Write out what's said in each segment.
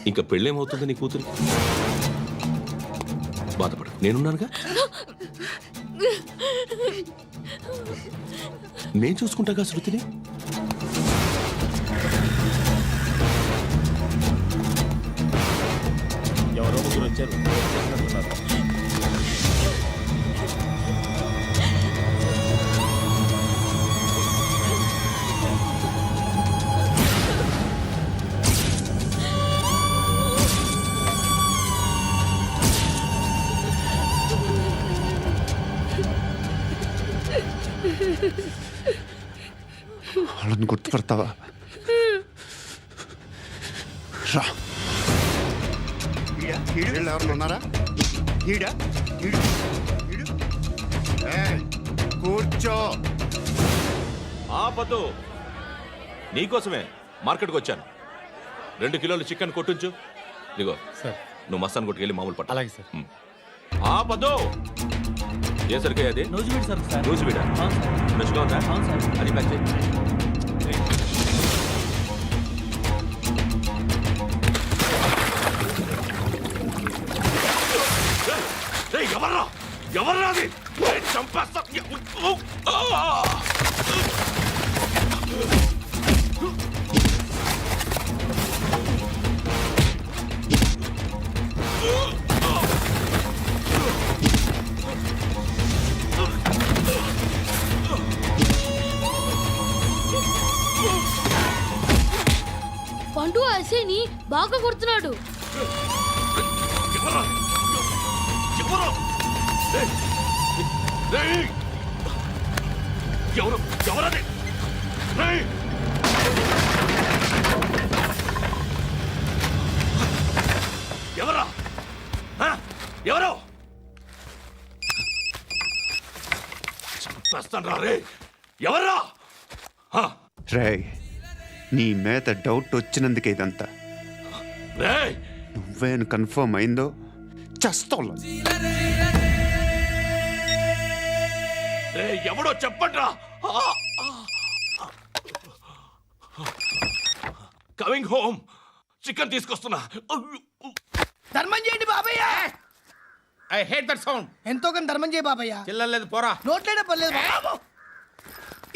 ఇంకా పెళ్ళేమవుతుంది నీ కూతురు? బాధపడు, నేనున్నానుగా. నేను చూసుకుంటాగా శృతిని. ఎవరో ముగ్గురు వచ్చారు. వాళ్ళని గుర్తుపడతావా? రా. ఎవరు ఉన్నారా? కూర్చో. ఆపదు, నీకోసమే మార్కెట్కి వచ్చాను. 2 కిలోలు చికెన్ కొట్టించు. ఇదిగో సార్, నువ్వు మస్తాన్ కొట్టుకెళ్ళి మామూలు పట్టు. అలాగే సార్. ఆపదు. ఏ సరికే అది? నూజివీడు సార్. నూజివీడా? ఫ్రెష్గా ఉందా? అది ప్యాక్ చేయి. ఎవర్రా ఎవర్రా అది? చంపేస్తా. పండు అసేని బాగా కొడుతున్నాడు. ఎవరది? ఎవరా? ఎవరు? చంపేస్తాను రే. ఎవర్రా? రేయ్, నీ మీద డౌట్ వచ్చినందుకే ఇదంతా. రేయ్, నువ్వేను కన్ఫర్మ్ అయిందో చేస్తావు. ఎవడో చెప్పండ్రా. Coming home. చికెన్ తీసుకొస్తున్నా. ధర్మం చేయండి బాబయ్య. I hate that sound. ఎంతో కొంత ధర్మం చేయ బాబయ్య. చిల్లలేదు పోరా. నోట్లేనే పర్లేదు బాబు.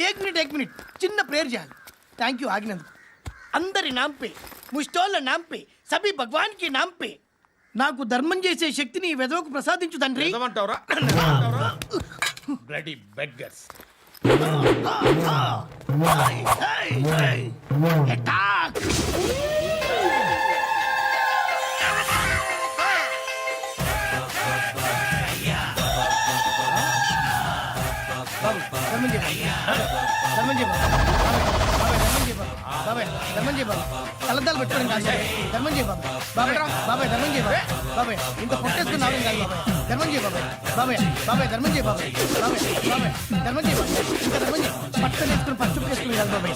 एक मिनट చిన్న ప్రేయర్ చేయాలి. థ్యాంక్ యూ ఆగినందుకు. అందరి నామ్ పే, ముష్టోళ్ళ నామ్ పే, సభీ భగవాన్ కి నామ్ పే నాకు ధర్మం చేసే శక్తిని ఈ వెదవకు ప్రసాదించు తండ్రి. ఏమంటావురా? Bloody beggars. అటాక్. ధర్మం చేయ ధర్మం చేయ బాబాయ్. ధర్మం చేయ బాబాయ్. కళ్ళద్దాలు పెట్టుకోవడం కాదు ధర్మం చేయ బాబాయ్. బాబాయ్ బాబాయ్ ధర్మం చేయ బాబాయ్. బాబాయ్ ఇంత పొట్టేసుకున్నావు కాదు బాబాయ్. ధర్మం చేయ బాబాయ్. బాబాయ్ బాబాయ్ ధర్మం చేయ బాబాయ్. బాబాయ్ బాబాయ్ ధర్మం చేయ బాబాయ్. ఇంకా ధర్మం చేయ. పట్టలు వేసుకుని పచ్చుకు వేసుకుని కాదు బాబాయ్.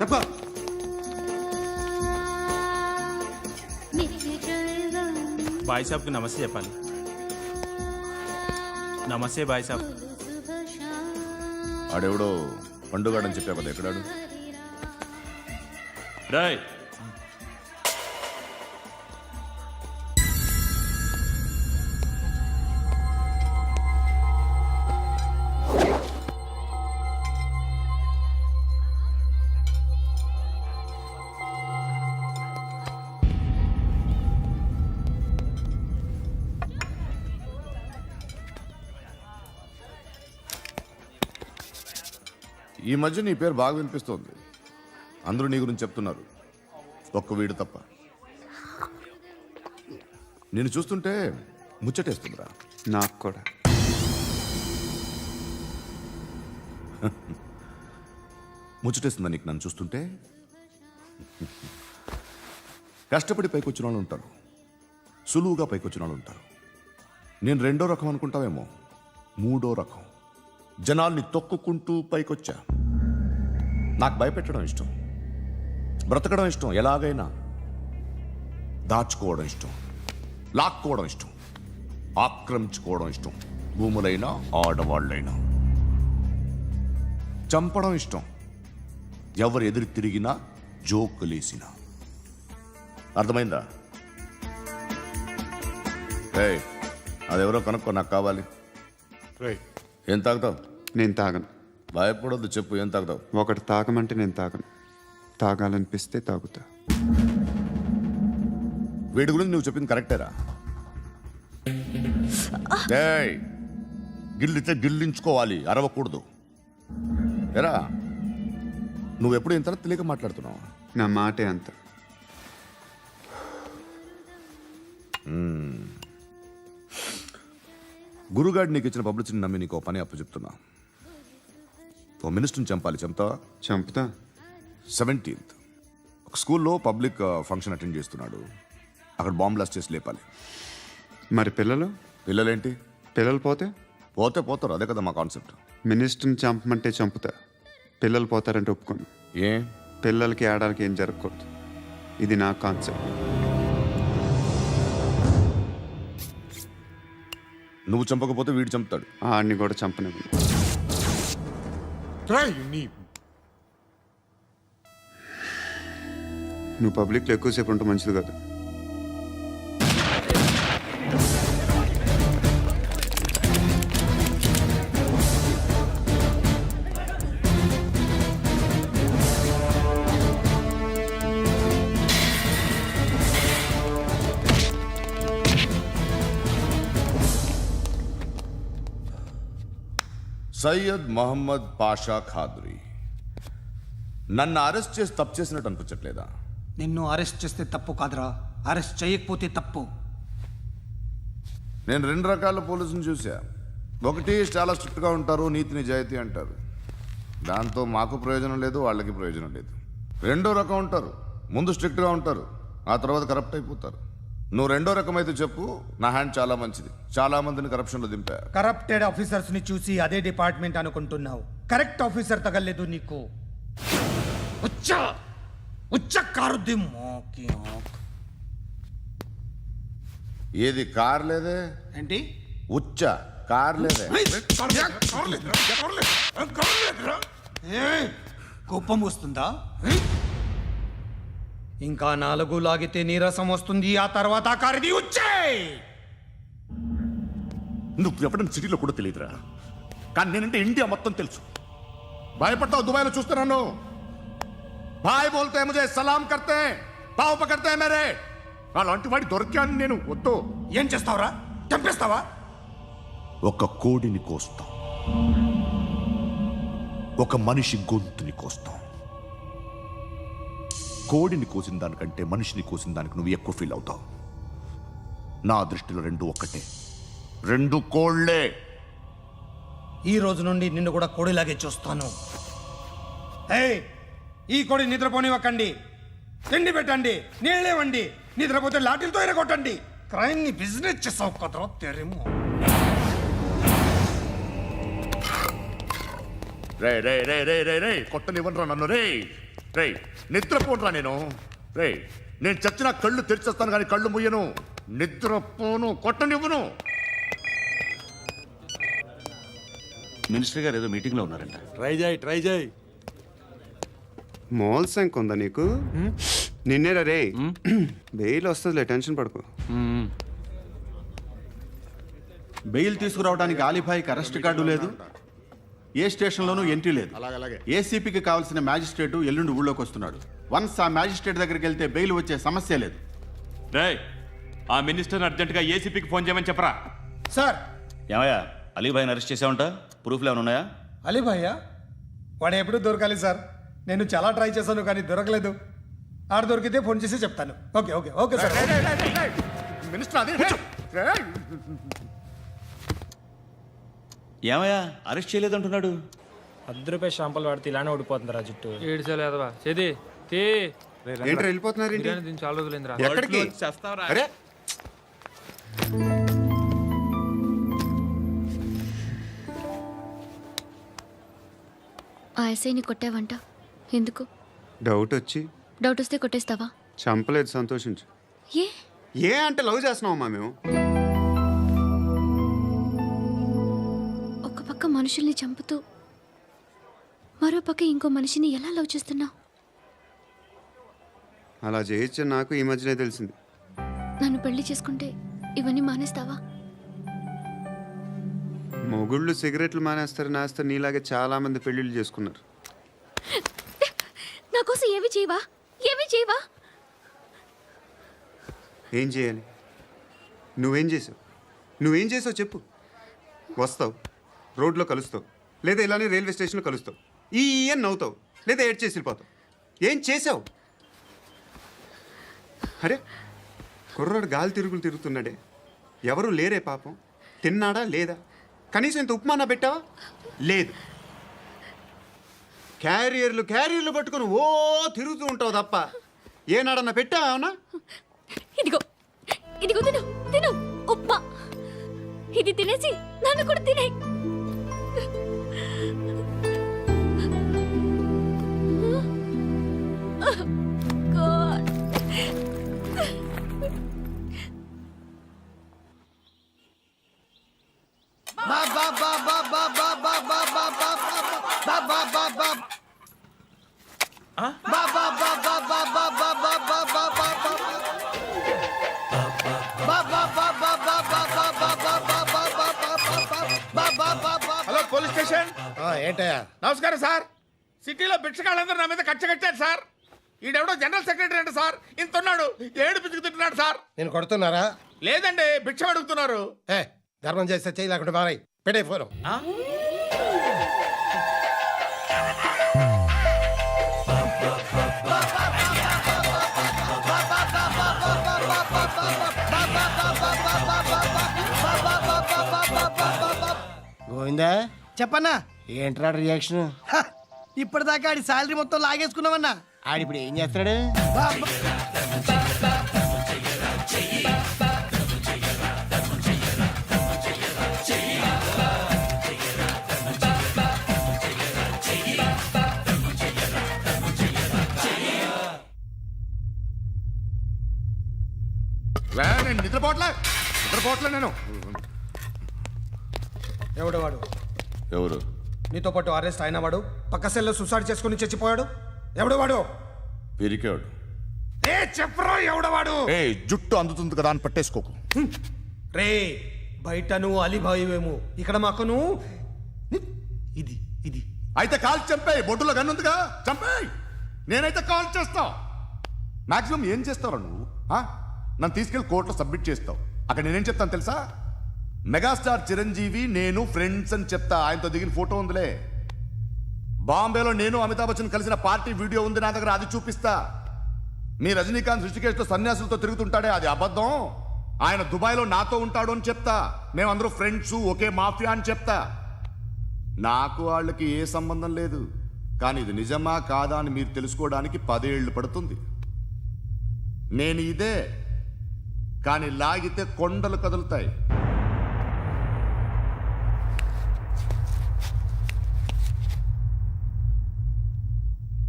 తప్ప బాయ్ సాబ్కి నమస్తే చెప్పాలి. నమస్తే బాయ్ సాబ్. ఆడెవడో పండుగాడని చెప్పా కదా, ఎక్కడాడు? రాయ్, ఈ మధ్య నీ పేరు బాగా వినిపిస్తోంది. అందరూ నీ గురించి చెప్తున్నారు, ఒక్క వీడు తప్ప. నేను చూస్తుంటే ముచ్చటేస్తుందిరా. నాకు కూడా. ముచ్చటేస్తుందా నీకు నన్ను చూస్తుంటే? కష్టపడి పైకొచ్చిన వాళ్ళు ఉంటారు, సులువుగా పైకొచ్చిన వాళ్ళు ఉంటారు. నేను 2వ రకం అనుకుంటావేమో, 3వ రకం. జనాల్ని తొక్కుకుంటూ పైకొచ్చా. నాకు భయపెట్టడం ఇష్టం, బ్రతకడం ఇష్టం, ఎలాగైనా దాచుకోవడం ఇష్టం, లాక్కోవడం ఇష్టం, ఆక్రమించుకోవడం ఇష్టం. భూములైనా ఆడవాళ్ళైనా చంపడం ఇష్టం. ఎవరు ఎదురు తిరిగినా జోకులేసిన. అర్థమైందా? ఏయ్, అదెవరో కనుక్కో, నాకు కావాలి. ఏం తాగుతావు? నేను తాగను. భయపడొద్దు, చెప్పు ఏం తాగుతావు? ఒకటి తాగమంటే నేను తాగను. తాగాలనిపిస్తే తాగుతా. వీడి గురించి నువ్వు చెప్పింది కరెక్టేరా? ఏయ్, గిల్లితే గిల్లించుకోవాలి, అరవకూడదు. ఎరా, నువ్వెప్పుడు ఇంత తెలియక మాట్లాడుతున్నావు? నా మాటే అంత. గురుగాడు నీకు ఇచ్చిన పబ్లిసిటీని నమ్మి నీకు పని అప్పు చెప్తున్నా. ఓ మినిస్టర్ని చంపాలి, చంపుతావా? చంపుతా. 17th ఒక స్కూల్లో పబ్లిక్ ఫంక్షన్ అటెండ్ చేస్తున్నాడు. అక్కడ బాంబ్ బ్లాస్ట్ చేసి లేపాలి. మరి పిల్లలు? పిల్లలేంటి? పిల్లలు పోతే పోతే పోతారు, అదే కదా మా కాన్సెప్ట్. మినిస్టర్ని చంపమంటే చంపుతా. పిల్లలు పోతారంటే ఒప్పుకోను. ఏ? పిల్లలకి ఆడాలకి ఏం జరగకూడదు. ఇది నా కాన్సెప్ట్. నువ్వు చంపకపోతే వీడు చంపుతాడు. ఆడిని కూడా చంపనివ్వను. నువ్వు పబ్లిక్లో ఎక్కువసేపు ఉంటే మంచిది కాదు. సయ్యద్ మహమ్మద్ పాషా ఖాద్రీ. నన్ను అరెస్ట్ చేసి తప్పు చేసినట్టు అనిపించట్లేదా? నిన్ను అరెస్ట్ చేస్తే తప్పు కాదురా, అరెస్ట్ చేయకపోతే తప్పు. నేను 2 రకాల పోలీసుని చూసా. ఒకటి చాలా స్ట్రిక్ట్గా ఉంటారు, నీతి నిజాయితీ అంటారు. దాంతో మాకు ప్రయోజనం లేదు, వాళ్ళకి ప్రయోజనం లేదు. 2వ రకం ఉంటారు, ముందు స్ట్రిక్ట్గా ఉంటారు, ఆ తర్వాత కరప్ట్ అయిపోతారు. నువ్వు 2వ రకం అయితే చెప్పు. నా హ్యాండ్ చాలా మంచిది, చాలా మందిని కరప్షన్లో దింపా. కరప్టెడ్ ఆఫీసర్స్ ని చూసి అదే డిపార్ట్మెంట్ అనుకుంటున్నావు. కరెక్ట్ ఆఫీసర్ తగలేదు నీకు. ఉచ్చ కారుద్ది మోకి. ఏది కార్ లేదే? ఏంటి? ఉచ్చ కార్ లేదే? కోపం వస్తుందా? ఇంకా 4 లాగితే నీరసం వస్తుంది, ఆ తర్వాత కారిది ఉచ్చే. నువ్వు ఎప్పుడైనా సిటీలో కూడా తెలియదురా, కానీ నేనంటే ఇండియా మొత్తం తెలుసు. భయపడతావు? దుబాయ్లో చూస్తున్నాను. భాయ్ బోల్తే ముజే సలాం కర్తే, పావు పకర్తే మేరే. అలాంటి వాడి దొరికాను నేను. వద్దు. ఏం చేస్తావురా? చంపేస్తావా? ఒక కోడిని కోస్తాం, ఒక మనిషి గొంతుని కోస్తాం. కోడిని కోసిన దానికంటే మనిషిని కోసిన దానికి నువ్వు ఎక్కువ ఫీల్ అవుతావు. నా దృష్టిలో 2 ఒక్కటే, 2 కోళ్లే. ఈ రోజు నుండి నిన్ను కూడా కోడిలాగే చూస్తాను. ఏయ్, ఈ కోడి నిద్రపోనివ్వకండి. తిండి పెట్టండి, నీళ్ళేవండి. నిద్రపోతే లాఠీలతో ఎరగొట్టండి. క్రైమ్ ని బిజినెస్ చేసావు కదరా తెరేమో. రే రే రే రే రే రే కొట్టనివ్వనరా నన్ను. రే రే నిద్రపోనరా నేను. రే నేను చచ్చిన కళ్ళు తెరిచేస్తాను కానీ కళ్ళు ముయ్యను. నిద్రపోను, కొట్టనివ్వను. మినిస్టర్ గారు ఏదో మీటింగ్లో ఉన్నారంట. ట్రై చేయి. మోల్ సంక్ ఉందా నీకు? నిన్నేరా రే. బెయిల్ వస్తుందిలే, టెన్షన్ పడుకో. బెయిల్ తీసుకురావడానికి ఆలిభాయికి అరెస్ట్ కార్డు లేదు, ఏ స్టేషన్లోనూ ఎంట్రీ లేదు. ఏసీపీకి కావాల్సిన మ్యాజిస్ట్రేటు ఎల్లుండి ఊళ్ళోకి వస్తున్నాడు. వన్స్ ఆ మ్యాజిస్ట్రేట్ దగ్గరికి వెళ్తే బెయిల్ వచ్చే సమస్య లేదు. రేయ్, ఆ మినిస్టర్ అర్జెంటుగా ఏసీపీకి ఫోన్ చేయమని చెప్పరా. సార్. ఏమయ్యా, అలీభాయిని అరెస్ట్ చేసావంట? ప్రూఫ్లు ఏమైనా ఉన్నాయా? అలీ భయ్యా, వాడు ఎప్పుడు దొరకాలి సార్. నేను చాలా ట్రై చేశాను కానీ దొరకలేదు. ఆడ దొరికితే ఫోన్ చేసి చెప్తాను. Okay okay okay sir. Minister అదే. ఏమయ్యా, అరెస్ట్ చేయలేదంటున్నాడు? ₹10 షాంపూలు వాడితే ఇలానే ఓడిపోతుందిరా జుట్టు. ఏడ్చలేదవా చేది తీ. ఏంట్రా వెళ్ళిపోతున్నారు? దీన్ని చాలా రోజులైందిరా. ఎక్కడికి? అరే ఆ ఎస్ఐని కొట్టావంట, ఎందుకు? డౌట్ వచ్చి. డౌట్ వస్తే కొట్టేస్తావా? చంపలేదు, సంతోషించు. ఏ ఏ అంటే లవ్ చేస్తున్నావమ్మా మేము. ఒక పక్క మనుషుల్ని చంపుతూ మరో పక్క ఇంకో మనిషిని ఎలా లవ్ చేస్తున్నావు? అలా చేయొచ్చని నాకు ఈ మధ్యనే తెలిసింది. నన్ను పెళ్లి చేసుకుంటే ఇవన్నీ మానేస్తావా? మొగుళ్ళు సిగరెట్లు మానేస్తారు నీలాగే చాలా మంది పెళ్ళిళ్ళు చేసుకున్నారు. నా కోసం ఏమి చేయవా? ఏమి చేయవా? ఏం చేయాలి? నువ్వేం చేసావు చెప్పు. వస్తావు, రోడ్లో కలుస్తావు, లేదా ఇలానే రైల్వే స్టేషన్లో కలుస్తావు, ఈ అని నవ్వుతావు, లేదా ఏడ్చేసి వెళ్ళిపోతావు. ఏం చేసావు? అరే కుర్రాడు గాలి తిరుగుతున్నాడే, ఎవరు లేరే పాపం. తిన్నాడా లేదా? కనీసం ఇంత ఉప్మానా పెట్టావా? లేదు. క్యారియర్లు పట్టుకొని ఓ తిరుగుతూ ఉంటావు తప్ప ఏనాడన్నా పెట్టావా? అవునా? ఇదిగో ఇదిగో తిను తిను ఉప్మా. ఇది తినేసి నన్ను కూడా తినే. Hello police station. ఏంటయ్యా? నమస్కారం సార్. సిటీలో భిక్షగాళ్ళందరూ నా మీద కట్టారు సార్. ఈడెవడో జనరల్ సెక్రటరీ అంటే సార్, ఇంత ఉన్నాడు, ఏడు పిచ్చుకు తింటున్నాడు సార్. నేను కొడుతున్నారా? లేదండి, భిక్ష అడుగుతున్నారు. ధర్మం చేస్తే చేయి, లేకుండా మారాయి. పెట్టే ఫోను. గోవిందా, చెప్పన్నా. ఏంట్రా రియాక్షన్? ఇప్పటిదాకా ఆడి శాలరీ మొత్తం లాగేసుకున్నావన్నా. ఆడిప్పుడు ఏం చేస్తున్నాడు? నేను నిద్రపోవట్లే నేను. ఎవడు వాడు? ఎవరు? నీతో పాటు అరెస్ట్ అయిన వాడు, పక్క సెల్లో సూసైడ్ చేసుకుని చచ్చిపోయాడు. ఎవడు వాడు? పిరికాడు. చెప్పరా ఎవడవాడు? జుట్టు అందుతుంది కదా అని పట్టేసుకోకు. రే బయట నువ్వు అలీబాయివేమో, ఇక్కడ మాకు నువ్వు ఇది ఇది అయితే కాల్ చంపేయి. బొడ్డులో గన్నుందిగా, చంపేయి. నేనైతే కాల్ చేస్తా. మాక్సిమం ఏం చేస్తావు నువ్వు? నన్ను తీసుకెళ్లి కోర్టులో సబ్మిట్ చేస్తావు. అక్కడ నేనేం చెప్తాను తెలుసా? మెగాస్టార్ చిరంజీవి నేను ఫ్రెండ్స్ అని చెప్తా. ఆయనతో దిగిన ఫోటో ఉందిలే. బాంబేలో నేను అమితాబ్ బచ్చన్ కలిసిన పార్టీ వీడియో ఉంది నా దగ్గర, అది చూపిస్తా. మీ రజనీకాంత్ ఋషికేష్తో సన్యాసులతో తిరుగుతుంటాడే, అది అబద్ధం. ఆయన దుబాయ్లో నాతో ఉంటాడు అని చెప్తా. మేమందరూ ఫ్రెండ్స్, ఒకే మాఫియా అని చెప్తా. నాకు వాళ్ళకి ఏ సంబంధం లేదు. కానీ ఇది నిజమా కాదా అని మీరు తెలుసుకోవడానికి 10 ఏళ్ళు పడుతుంది. నేను ఇదే, కానీ లాగితే కొండలు కదులుతాయి.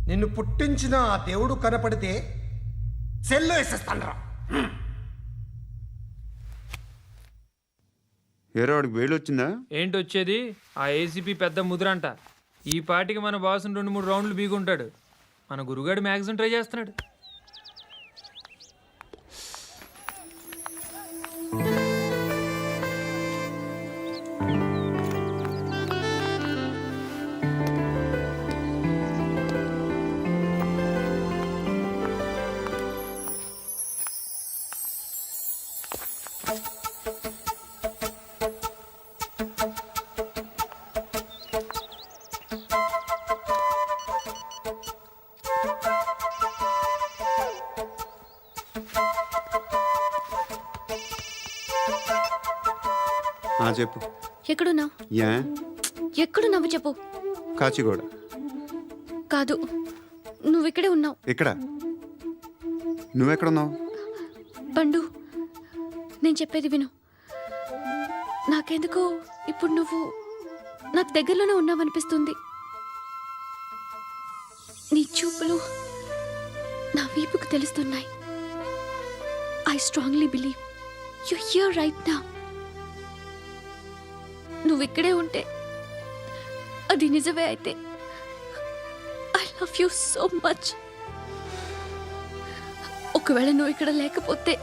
నిన్ను పుట్టించిన ఆ దేవుడు కనపడితే సెల్లో వేసేస్తానరా. ఏరో వాడికి వేలు వచ్చిందా? ఏంటి వచ్చేది? ఆ ఏసీపీ పెద్ద ముద్రంట. ఈ పాటికి మన బాసుని 2-3 రౌండ్లు బీగుంటాడు. మన గురుగాడు మ్యాగజైన్ ట్రై చేస్తున్నాడు. చెప్పు. ఎక్కడున్నావు? ఎక్కడున్నావు చెప్పు. కాచిగూడ. కాదు, నువ్వు ఇక్కడే ఉన్నావు. ఎక్కడ? నువ్వెక్కడున్నావు? పండు, నేను చెప్పేది విను. నాకెందుకో ఇప్పుడు నువ్వు నాకు దగ్గరలోనే ఉన్నావనిపిస్తుంది. నీ చూపులు నా వీపుకు తెలుస్తున్నాయి. I strongly believe you here right now. నువ్వు ఇక్కడే ఉంటే అది నిజమే అయితే I love you so much. ఒకవేళ నువ్వు ఇక్కడ లేకపోతే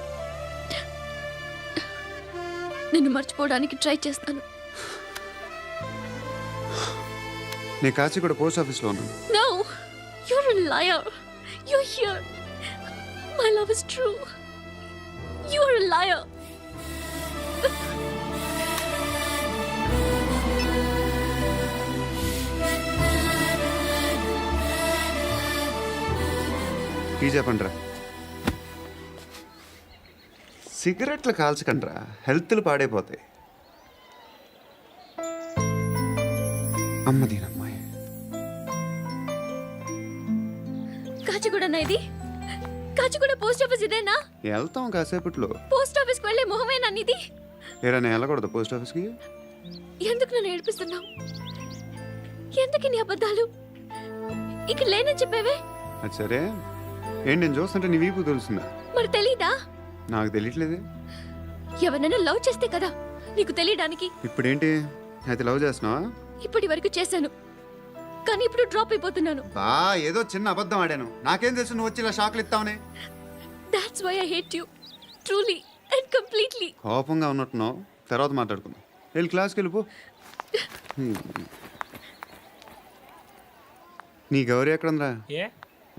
నిన్ను మర్చిపోవడానికి ట్రై చేస్తాను. నేను కాచిగూడ పోస్ట్ ఆఫీస్లో ఉన్నాను. No, you're a liar. You're here. My love is true. You're a liar. ఈ చెప్పండిరా, సిగరెట్లు కాల్చకండ్రా, హెల్త్లు పాడైపోతాయి. అమ్మదీనమ్మాయి. కాచిగూడనా ఇది? కాచిగూడ పోస్ట్ ఆఫీస్ ఇదేనా? వెళ్తాం కాసేపట్లో. పోస్ట్ ఆఫీస్కి వెళ్ళే మొహమేనా ఇది? ఏరా నేను వెళ్ళకూడదు పోస్ట్ ఆఫీస్కి? ఎందుకు నన్ను ఏడిపిస్తున్నావు? ఎందుకు నీ అబద్ధాలు? ఇక లేనని చెప్పేవే. అది సరే, ఏంటి నేను చూస్తుంటే నీ వీపు తెలుస్తుందా? మరి తెలీదా? నాకు తెలియట్లేదే. ఎవరైనా లవ్ చేస్తే కదా నీకు తెలియడానికి. ఇప్పుడేంటి అయితే లవ్ చేస్తున్నావా? ఇప్పటి వరకు చేశాను, కానీ ఇప్పుడు డ్రాప్ అయిపోతున్నాను. ఏదో చిన్న అబద్ధం ఆడాను. నాకేం తెలుసు నువ్వు వచ్చి ఇలా షాక్లు ఇస్తావనే. That's why I hate you. Truly and completely. కోపంగా ఉన్నట్టున్నావు, తర్వాత మాట్లాడుకుందాం. వెళ్ళి క్లాస్కి వెళ్ళిపో. నీ గౌరీ ఎక్కడుందిరా? ఏ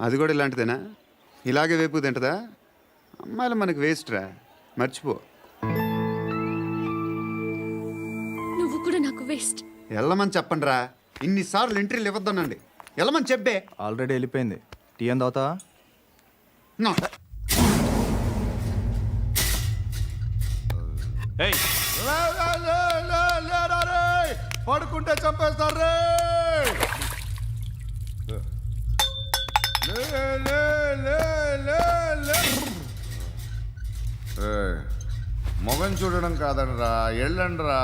అది కూడా ఇలాంటిదేనా? ఇలాగే వేపు తింటదా? అమ్మాయిలు మనకి వేస్ట్ రా, మర్చిపో. నువ్వు కూడా నాకు వేస్ట్. వెళ్ళమని చెప్పండి రా. ఇన్నిసార్లు ఎంట్రీలు ఇవ్వద్దనండి. వెళ్ళమని చెప్పే. ఆల్రెడీ వెళ్ళిపోయింది. టీ అని తాగుతావా? నా. ఏయ్ పడుకుంటే చంపేస్తారు రే. మొగం చూడడం కాదండ్రా, వెళ్ళండ్రా.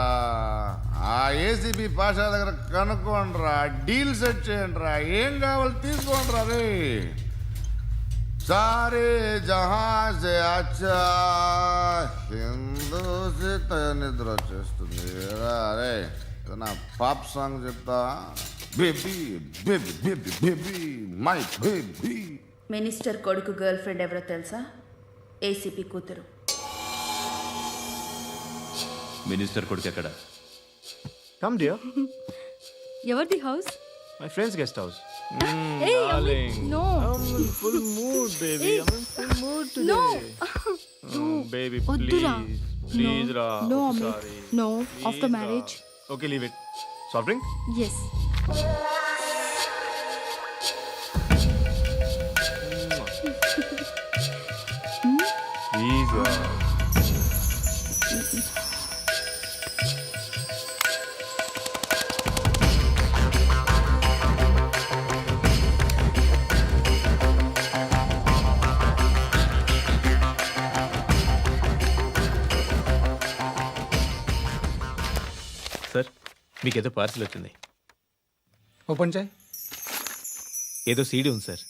ఆ ఏసీబీ పాషా దగ్గర కనుక్కోండిరా, డీల్ సెట్ చేయండిరా, ఏం కావాలి తీసుకోండిరా రే. సారే జహాజే అచ్చా హిందూ నిద్ర వచ్చేస్తుంది రే. నా పాప్ సాంగ్ చెప్తా. Baby baby baby baby my baby. Minister కొడుకు గర్ల్ ఫ్రెండ్ ఎవరో తెలుసా? ఏసీపీ కూతురు. మినిస్టర్ కొడుకు ఎక్కడ? Come dear. ఎవరిది house? My friends guest house. No. Full mood baby. Full mood No. Baby వద్దురా. ప్లీజ్ రా. No, no. After marriage. Okay leave it. Soft drink? Yes. Please. Sir, మీకేదో parcel వచ్చింది. Open చేయి. ఏదో CD ఉంది సార్.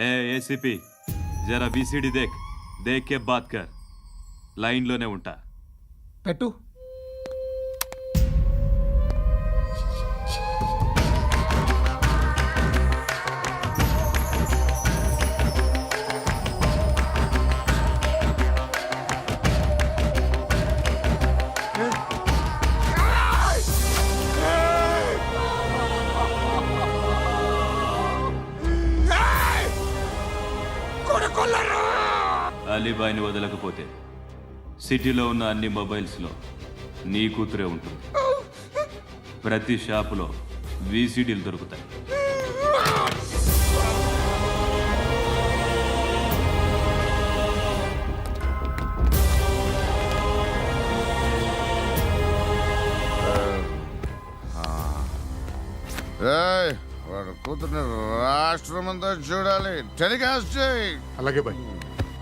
ఏ ఏసీపీ, జరా బీసీడీ దేక్, దేక్ కే బాత్ కర్. లైన్లోనే ఉంటా. పెట్టు. అలీబాయిని వదలకపోతే సిటీలో ఉన్న అన్ని మొబైల్స్లో నీ కూతురే ఉంటుంది. ప్రతి షాపులో వీసీడీలు దొరుకుతాయి. వాడు కూతుర్ని రాష్ట్రం అంతా చూడాలి. టెలికాస్ట్ చేయి. అలాగే బాయ్.